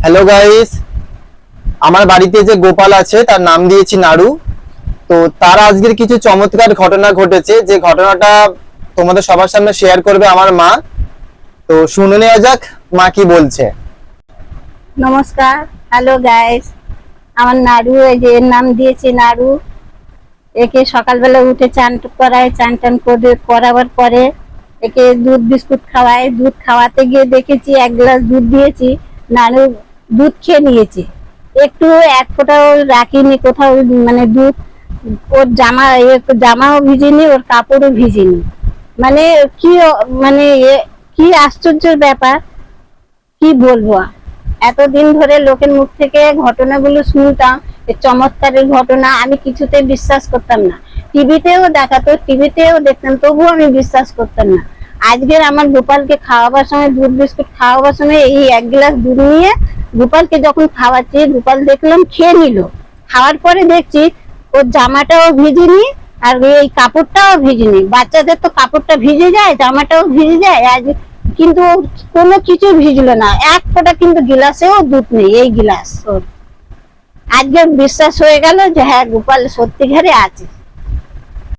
Hello guys, আমার বাড়িতে যে গোপাল আছে তার নাম দিয়েছি নাড়ু। তো তার আজকের কিছু চমৎকার ঘটনা ঘটেছে, যে ঘটনাটা তোমাদের সবার সামনে শেয়ার করবে আমার মা। তো শুনে নেওয়া যাক মা কি বলছে। নমস্কার, হ্যালো গাইস। আমার নাড়ু, এই যে এর নাম দিয়েছি নাড়ু। একে সকালবেলা উঠে চান করাই, চান টান করে করাবার পরে একে দুধ বিস্কুট খাওয়াই। দুধ খাওয়াতে গিয়ে দেখেছি 1 গ্লাস দুধ দিয়েছি, নাড়ু দুধ খেয়ে নিয়েছে। একটু এক ফোঁটাও রাখিনি কোথাও, মানে দুধ ওর জামাও ভিজেনি, ওর কাপড়ও ভিজেনি। মানে কি মানে কি আশ্চর্যের ব্যাপার, কি বলবো আর। এতদিন ধরে লোকের মুখ থেকে ঘটনাগুলো শুনতাম, এই চমৎকারের ঘটনা, আমি কিছুতে বিশ্বাস করতাম না। টিভিতেও দেখাতো, টিভিতেও দেখতাম, তবুও আমি বিশ্বাস করতাম না। আজকের আমার গোপালকে খাওয়াবার সময়, দুধ বিস্কুট খাওয়াবার সময় এই 1 গ্লাস দুধ নিয়ে গোপালকে যখন খাওয়াচ্ছি, গোপাল দেখলাম খেয়ে নিল। খাওয়ার পরে দেখছি ওর জামাটাও ভিজেনি, আর এই কাপড়টাও ভিজেনি। বাচ্চাদের তো কাপড়টা ভিজে যায়, জামাটাও ভিজে যায়, আজ কিন্তু কোনো কিছু ভিজলো না, এক ফোঁটা কিন্তু গিলাসেও দুধ নেই। এই গিলাস ওর। আজকে বিশ্বাস হয়ে গেল যে হ্যাঁ, গোপাল সত্যিকারে আছে।